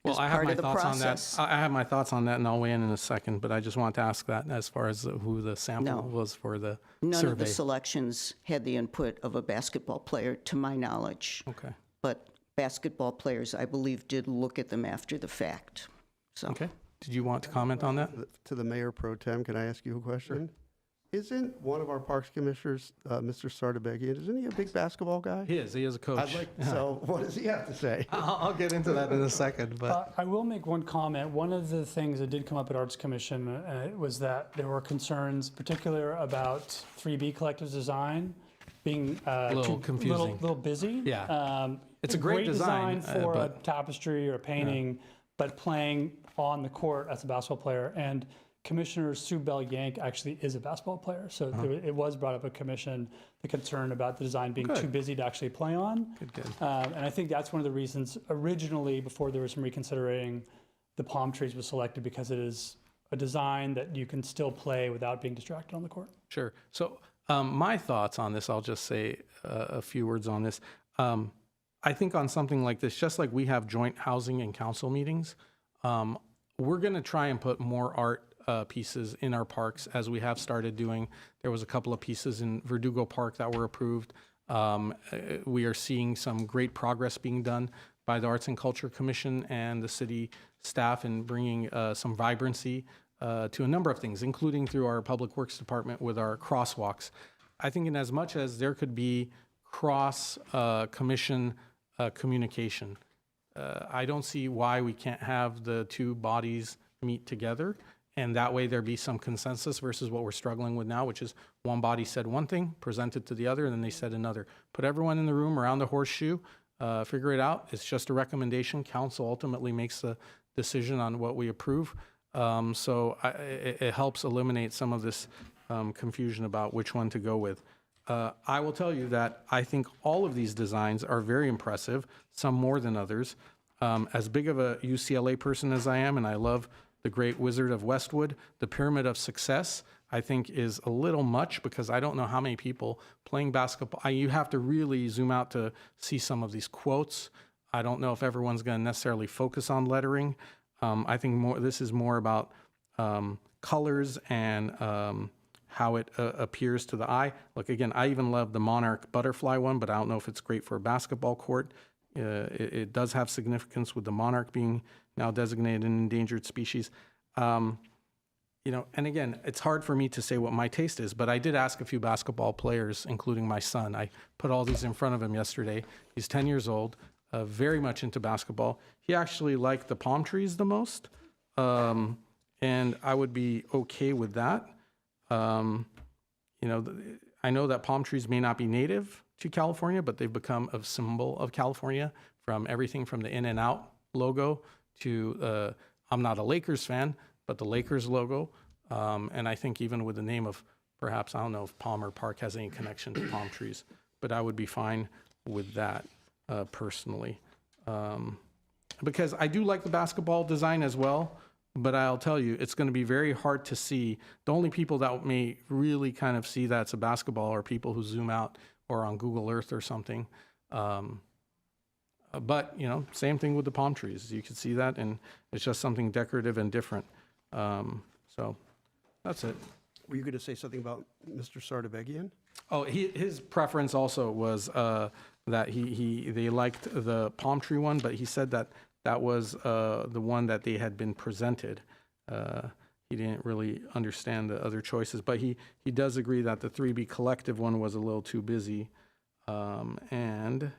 [SPEAKER 11] as
[SPEAKER 1] I have
[SPEAKER 11] part
[SPEAKER 1] my
[SPEAKER 11] of the
[SPEAKER 1] thoughts on that.
[SPEAKER 11] process.
[SPEAKER 1] I have my thoughts on that, and I'll weigh in a second. But I just want to ask that as far as who the sample
[SPEAKER 11] No.
[SPEAKER 1] was for the
[SPEAKER 11] None of the
[SPEAKER 1] survey.
[SPEAKER 11] selections had the input of a basketball player, to my knowledge.
[SPEAKER 1] Okay.
[SPEAKER 11] But basketball players, I believe, did look at them after the fact. So
[SPEAKER 1] Okay. Did you want to comment on that?
[SPEAKER 2] To the mayor pro tem, can I ask you a question? Isn't one of our parks commissioners, Mr. Sardabegian, isn't he a big basketball guy?
[SPEAKER 1] He is a coach.
[SPEAKER 2] So what does he have to say?
[SPEAKER 1] I'll get into that in a second, but
[SPEAKER 8] I will make one comment. One of the things that did come up at Arts Commission was that there were concerns, particular about 3B Collective's design being
[SPEAKER 1] A little confusing.
[SPEAKER 8] little busy.
[SPEAKER 1] Yeah. It's a great design,
[SPEAKER 8] for a
[SPEAKER 1] but-
[SPEAKER 8] tapestry or a painting, but playing on the court as a basketball player. And Commissioner Sue Bell Yank actually is a basketball player, so it was brought up at commission, the concern about the design being too busy to actually play on.
[SPEAKER 1] good.
[SPEAKER 8] And I think that's one of the reasons originally, before there was some reconsidering, the palm trees was selected because it is a design that you can still play without being distracted on the court.
[SPEAKER 1] Sure. So my thoughts on this, I'll just say a few words on this. I think on something like this, just like we have joint housing and council meetings, we're going to try and put more art pieces in our parks as we have started doing. There was a couple of pieces in Verdugo Park that were approved. We are seeing some great progress being done by the Arts and Culture Commission and the city staff in bringing some vibrancy to a number of things, including through our Public Works Department with our crosswalks. I think in as much as there could be cross-commission communication, I don't see why we can't have the two bodies meet together, and that way there be some consensus versus what we're struggling with now, which is one body said one thing, presented to the other, and then they said another. Put everyone in the room around the horseshoe, figure it out. It's just a recommendation. Council ultimately makes the decision on what we approve. So it helps eliminate some of this confusion about which one to go with. I will tell you that I think all of these designs are very impressive, some more than others. As big of a UCLA person as I am, and I love the Great Wizard of Westwood, the Pyramid of Success, I think is a little much because I don't know how many people playing basketball. You have to really zoom out to see some of these quotes. I don't know if everyone's going to necessarily focus on lettering. I think this is more about colors and how it appears to the eye. Look, again, I even love the Monarch butterfly one, but I don't know if it's great for a basketball court. It does have significance with the Monarch being now designated an endangered species. You know, and again, it's hard for me to say what my taste is, but I did ask a few basketball players, including my son. I put all these in front of him yesterday. He's 10 years old, very much into basketball. He actually liked the palm trees the most, and I would be okay with that. You know, I know that palm trees may not be native to California, but they've become a symbol of California, from everything from the In-N-Out logo to, I'm not a Lakers fan, but the Lakers logo. And I think even with the name of, perhaps, I don't know if Palmer Park has any connection to palm trees, but I would be fine with that personally. Because I do like the basketball design as well, but I'll tell you, it's going to be very hard to see. The only people that may really kind of see that's a basketball are people who zoom out or on Google Earth or something. But, you know, same thing with the palm trees. You can see that, and it's just something decorative and different. So that's it.
[SPEAKER 2] Were you going to say something about Mr. Sardabagian?
[SPEAKER 1] Oh, his preference also was that they liked the palm tree one, but he said that that was the one that they had been presented. He didn't really understand the other choices, but he does agree that the 3B Collective one was a little too busy. And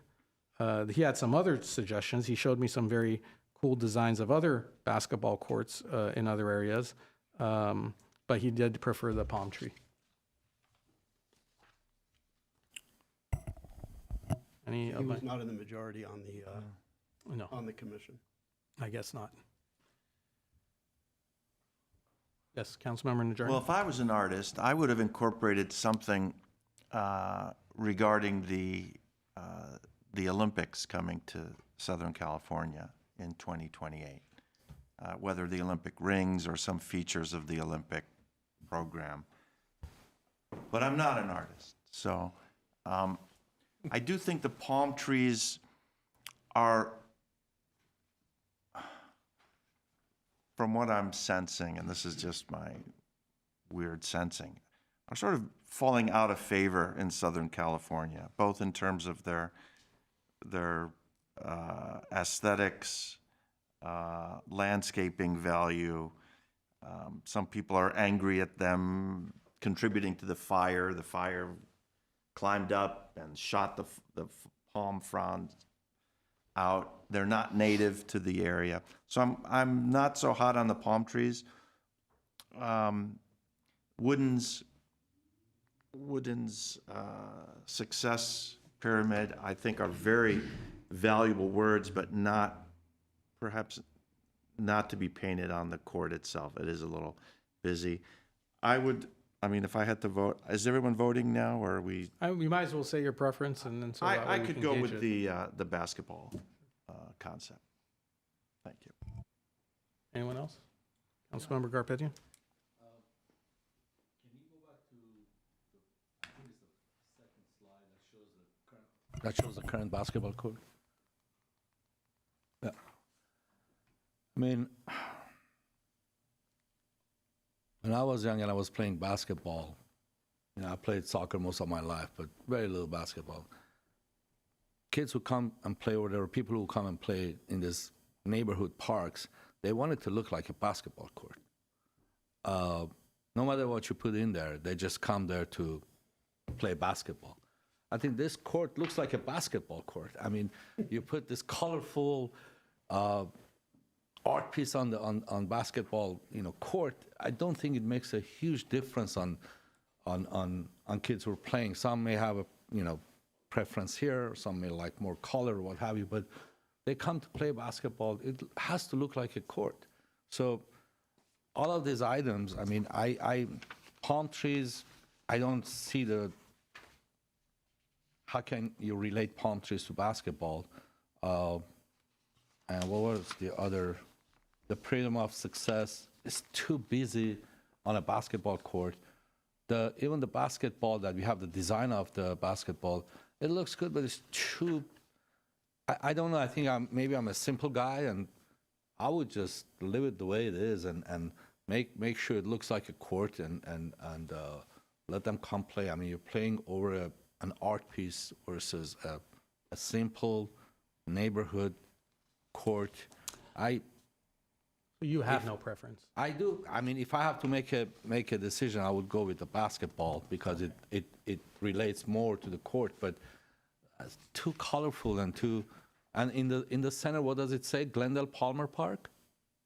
[SPEAKER 1] he had some other suggestions. He showed me some very cool designs of other basketball courts in other areas, but he did prefer the palm tree. Any
[SPEAKER 2] He
[SPEAKER 1] of my,
[SPEAKER 2] was not in the majority on
[SPEAKER 1] no,
[SPEAKER 2] the commission.
[SPEAKER 1] I guess not. Yes, Councilmember Najarian.
[SPEAKER 7] Well, if I was an artist, I would have incorporated something regarding the Olympics coming to Southern California in 2028, whether the Olympic rings or some features of the Olympic program. But I'm not an artist, so I do think the palm trees are, from what I'm sensing, and this is just my weird sensing, are sort of falling out of favor in Southern California, both in terms of their aesthetics, landscaping value. Some people are angry at them contributing to the fire. The fire climbed up and shot the palm fronds out. They're not native to the area. So I'm not so hot on the palm trees. Wooden's success pyramid, I think, are very valuable words, but perhaps not to be painted on the court itself. It is a little busy. If I had to vote, is everyone voting now, or are we?
[SPEAKER 1] You might as well say your preference, and then so that way
[SPEAKER 7] I
[SPEAKER 1] we
[SPEAKER 7] could
[SPEAKER 1] can
[SPEAKER 7] go
[SPEAKER 1] gauge
[SPEAKER 7] with
[SPEAKER 1] it.
[SPEAKER 7] the basketball concept. Thank you.
[SPEAKER 1] Anyone else? Councilmember Garpetian?
[SPEAKER 6] That shows the current basketball court. Yeah. I mean, when I was young and I was playing basketball, I played soccer most of my life, but very little basketball. Kids who come and play, or there were people who come and play in these neighborhood parks, they want it to look like a basketball court. No matter what you put in there, they just come there to play basketball. I think this court looks like a basketball court. I mean, you put this colorful art piece on basketball, court. I don't think it makes a huge difference on kids who are playing. Some may have a preference here, some may like more color or what have you, but they come to play basketball. It has to look like a court. So all of these items, I mean, palm trees, I don't see how can you relate palm trees to basketball? And what was the other? The freedom of success is too busy on a basketball court. Even the basketball that we have, the design of the basketball, it looks good, but it's too I don't know, I think maybe I'm a simple guy, and I would just leave it the way it is and make sure it looks like a court and let them come play. I mean, you're playing over an art piece versus a simple neighborhood court.
[SPEAKER 1] You have no preference.
[SPEAKER 6] I do. I mean, if I have to make a decision, I would go with the basketball because it relates more to the court. But it's too colorful and in the center, what does it say? Glendale Palmer Park,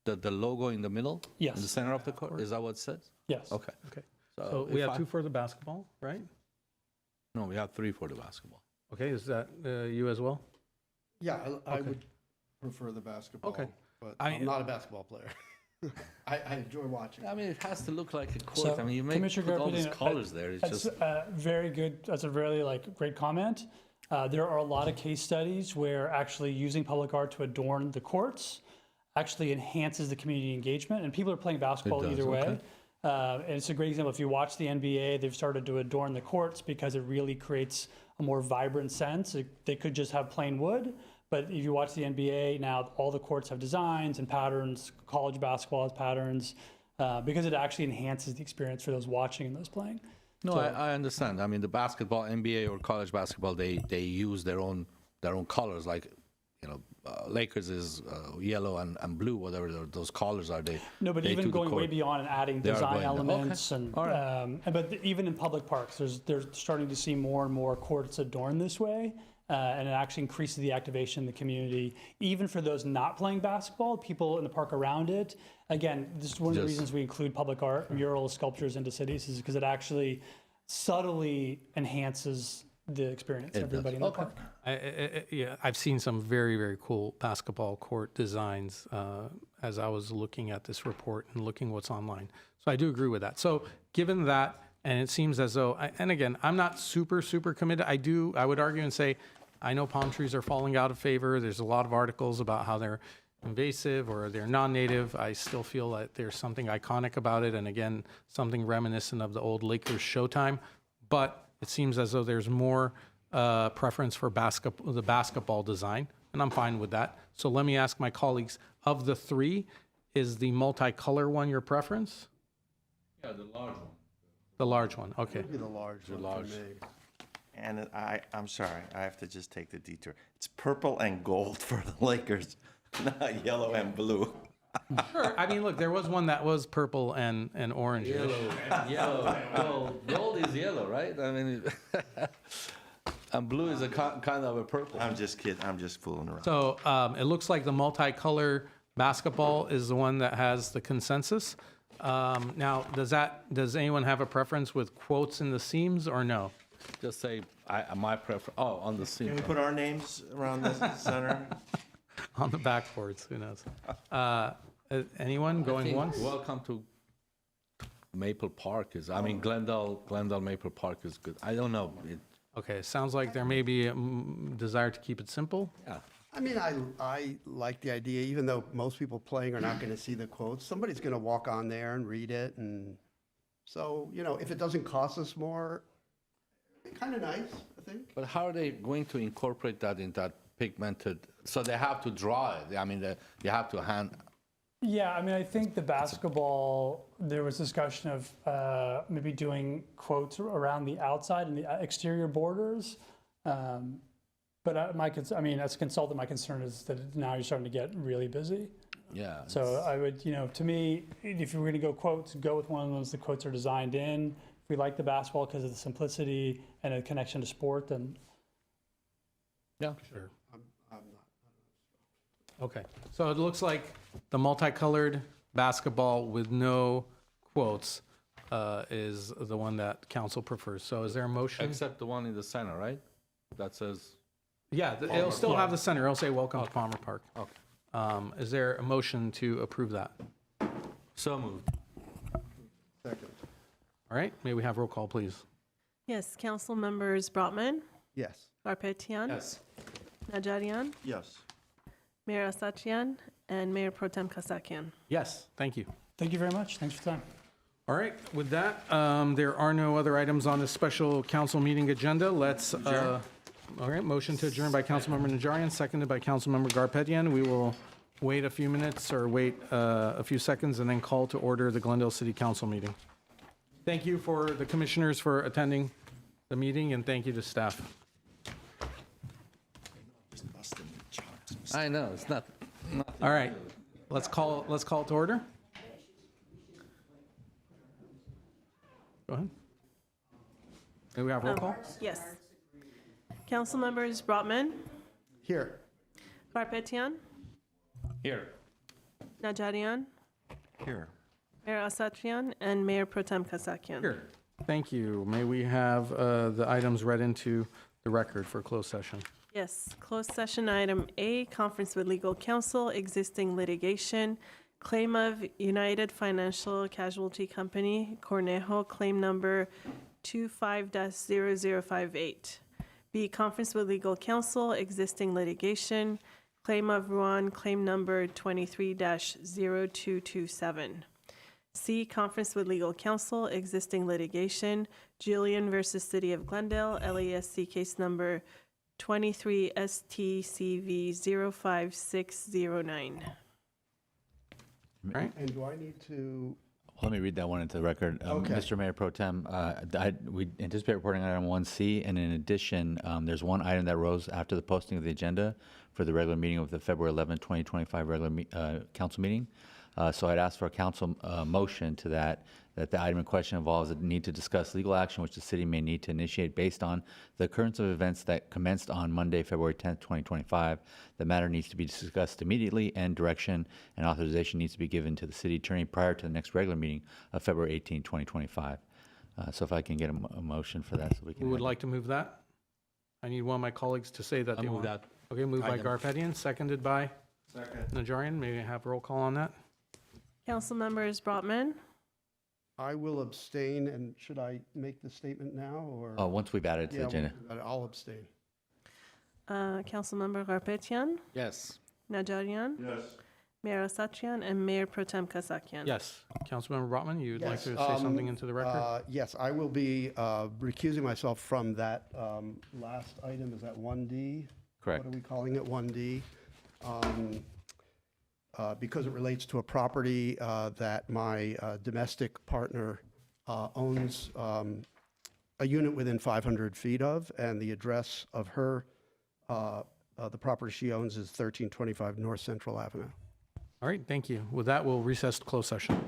[SPEAKER 6] the logo in the middle,
[SPEAKER 8] Yes.
[SPEAKER 6] in the center of the court. Is that what it says?
[SPEAKER 8] Yes.
[SPEAKER 6] Okay.
[SPEAKER 1] Okay. So we
[SPEAKER 6] if
[SPEAKER 1] have 2 for the basketball, right?
[SPEAKER 6] No, we have 3 for the basketball.
[SPEAKER 1] Okay, is that you as well?
[SPEAKER 2] Yeah, I
[SPEAKER 1] Okay.
[SPEAKER 2] would prefer the basketball.
[SPEAKER 1] Okay.
[SPEAKER 2] But
[SPEAKER 1] I-
[SPEAKER 2] I'm not a basketball player. I enjoy watching.
[SPEAKER 6] I mean, it has to look like a court.
[SPEAKER 8] So,
[SPEAKER 6] I mean, you
[SPEAKER 8] Commissioner
[SPEAKER 6] put all these
[SPEAKER 8] Garpetian,
[SPEAKER 6] colors there. It's
[SPEAKER 8] That's
[SPEAKER 6] just
[SPEAKER 8] very good. That's a really great comment. There are a lot of case studies where actually using public art to adorn the courts actually enhances the community engagement, and people are playing basketball
[SPEAKER 6] does,
[SPEAKER 8] either way.
[SPEAKER 6] okay.
[SPEAKER 8] And it's a great example. If you watch the NBA, they've started to adorn the courts because it really creates a more vibrant sense. They could just have plain wood, but if you watch the NBA now, all the courts have designs and patterns. College basketball has patterns because it actually enhances the experience for those watching and those playing.
[SPEAKER 6] no. I understand. I mean, the basketball, NBA or college basketball, they use their own colors. Like, Lakers is yellow and blue, whatever those colors are.
[SPEAKER 8] No, but
[SPEAKER 6] they
[SPEAKER 8] even
[SPEAKER 6] do the
[SPEAKER 8] going way
[SPEAKER 6] court.
[SPEAKER 8] beyond and adding
[SPEAKER 6] They are
[SPEAKER 8] design
[SPEAKER 6] going there. Okay.
[SPEAKER 8] elements but even in public parks, they're starting to see more and more courts adorned this way, and it actually increases the activation in the community, even for those not playing basketball, people in the park around it. Again, this is one of the
[SPEAKER 6] Just-
[SPEAKER 8] reasons we include public art, murals, sculptures into cities, is because it actually subtly enhances the experience of
[SPEAKER 6] It does.
[SPEAKER 8] everybody in the
[SPEAKER 6] Okay.
[SPEAKER 8] park.
[SPEAKER 1] Yeah, I've seen some very, very cool basketball court designs as I was looking at this report and looking what's online. So I do agree with that. So given that, and it seems as though, and again, I'm not super committed. I would argue and say, I know palm trees are falling out of favor. There's a lot of articles about how they're invasive or they're non-native. I still feel that there's something iconic about it. And again, something reminiscent of the old Lakers Showtime. But it seems as though there's more preference for the basketball design, and I'm fine with that. So let me ask my colleagues, of the 3, is the multicolor one your preference?
[SPEAKER 6] Yeah, the large one.
[SPEAKER 1] The large one, okay.
[SPEAKER 2] Maybe the large one for me.
[SPEAKER 7] And I'm sorry, I have to just take the detour. It's purple and gold for the Lakers, not yellow and blue.
[SPEAKER 1] Sure, I mean, look, there was one that was purple and orange.
[SPEAKER 6] Yellow. Gold is yellow, right? I mean, and blue is a kind of a purple.
[SPEAKER 7] I'm just kidding. I'm just fooling around.
[SPEAKER 1] So it looks like the multicolor basketball is the one that has the consensus. Now, does anyone have a preference with quotes in the seams or no?
[SPEAKER 6] Just say my preference. Oh, on the
[SPEAKER 7] Can
[SPEAKER 6] scene.
[SPEAKER 7] we put our names around the center?
[SPEAKER 1] On the backboards, who knows? Anyone going once?
[SPEAKER 6] Welcome to Maple Park is. I mean, Glendale Maple Park is good. I don't know.
[SPEAKER 1] Okay, sounds like there may be a desire to keep it simple.
[SPEAKER 6] Yeah.
[SPEAKER 2] I mean, I like the idea, even though most people playing are not going to see the quotes. Somebody's going to walk on there and read it. And so, if it doesn't cost us more, kind of nice, I think.
[SPEAKER 6] But how are they going to incorporate that in that pigmented? So they have to draw it. I mean, you have to hand.
[SPEAKER 8] Yeah, I mean, I think the basketball, there was discussion of maybe doing quotes around the outside and the exterior borders. But as a consultant, my concern is that now you're starting to get really busy.
[SPEAKER 6] Yeah.
[SPEAKER 8] So I would, to me, if you're going to go quotes, go with one of those the quotes are designed in. If we like the basketball because of the simplicity and a connection to sport, then
[SPEAKER 6] Yeah.
[SPEAKER 1] Sure.
[SPEAKER 2] I'm not.
[SPEAKER 1] Okay, so it looks like the multicolored basketball with no quotes is the one that council prefers. So is there a motion?
[SPEAKER 6] Except the one in the center, right? That says.
[SPEAKER 1] Yeah, it'll still have the center. It'll say welcome to Palmer Park.
[SPEAKER 6] Okay.
[SPEAKER 1] Is there a motion to approve that?
[SPEAKER 6] So moved.
[SPEAKER 2] Second.
[SPEAKER 1] All right, may we have roll call, please?
[SPEAKER 4] Yes, council members Brotman,
[SPEAKER 2] Yes.
[SPEAKER 4] Garpetian,
[SPEAKER 6] Yes.
[SPEAKER 4] Najarian,
[SPEAKER 7] Yes.
[SPEAKER 4] Mayor Asatryan, and Mayor Pro Tem Kasakian.
[SPEAKER 1] Yes, thank you.
[SPEAKER 8] thank you very much. Thanks for your time.
[SPEAKER 1] All right, with that, there are no other items on the special council meeting agenda. Let's, All right, motion to adjourn by Councilmember Najarian, seconded by Councilmember Garpetian. We will wait a few minutes or wait a few seconds and then call to order the Glendale City Council meeting. Thank you for the commissioners for attending the meeting, and thank you to staff.
[SPEAKER 6] I know, it's not.
[SPEAKER 1] All right, let's call to order. Go ahead. Do we have roll call?
[SPEAKER 4] Yes. Council members Brotman,
[SPEAKER 2] Here.
[SPEAKER 4] Garpetian,
[SPEAKER 6] Here.
[SPEAKER 4] Najarian,
[SPEAKER 7] Here.
[SPEAKER 4] Mayor Asatryan, and Mayor Pro Tem Kasakian.
[SPEAKER 1] Here. Thank you. May we have the items read into the record for closed session?
[SPEAKER 4] Yes, closed session item A, conference with legal counsel, existing litigation, claim of United Financial Casualty Company, Cornejo, claim number 25-0058. B, conference with legal counsel, existing litigation, claim of Ruan, claim number 23-0227. C, conference with legal counsel, existing litigation, Julian versus City of Glendale, LASC case number 23 STCV 05609.
[SPEAKER 1] Right?
[SPEAKER 2] And do I need to,
[SPEAKER 12] Let me read that one into the record.
[SPEAKER 2] Okay.
[SPEAKER 12] Mr. Mayor Pro Tem, we anticipate reporting item 1C, and in addition, there's one item that rose after the posting of the agenda for the regular meeting of the February 11, 2025 regular council meeting. So I'd ask for a council motion to that the item in question involves a need to discuss legal action which the city may need to initiate based on the occurrence of events that commenced on Monday, February 10th, 2025. The matter needs to be discussed immediately, and direction and authorization needs to be given to the city attorney prior to the next regular meeting of February 18, 2025. So if I can get a motion for that, so we can.
[SPEAKER 1] Who would like to move that? I need one of my colleagues to say that
[SPEAKER 6] I'll
[SPEAKER 1] they
[SPEAKER 6] move
[SPEAKER 1] want.
[SPEAKER 6] that.
[SPEAKER 1] Okay, moved by
[SPEAKER 6] Item.
[SPEAKER 1] Garpetian, seconded by
[SPEAKER 7] Second.
[SPEAKER 1] Najarian. May we have roll call on that?
[SPEAKER 4] Council members Brotman,
[SPEAKER 2] I will abstain, and should I make the statement now, or?
[SPEAKER 12] Once we've added it to the
[SPEAKER 2] Yeah,
[SPEAKER 12] agenda.
[SPEAKER 2] I'll abstain.
[SPEAKER 4] Council member Garpetian,
[SPEAKER 6] Yes.
[SPEAKER 4] Najarian,
[SPEAKER 7] Yes.
[SPEAKER 4] Mayor Asatryan, and Mayor Pro Tem Kasakian.
[SPEAKER 1] Yes. Councilmember Brotman, you'd like
[SPEAKER 2] Yes,
[SPEAKER 1] to say something into the record?
[SPEAKER 2] Yes, I will be recusing myself from that last item. Is that 1D?
[SPEAKER 12] Correct.
[SPEAKER 2] What are we calling it, 1D? Because it relates to a property that my domestic partner owns a unit within 500 feet of, and the address of her, the property she owns is 1325 North Central Avenue.
[SPEAKER 1] All right, thank you. With that, we'll recess to closed session.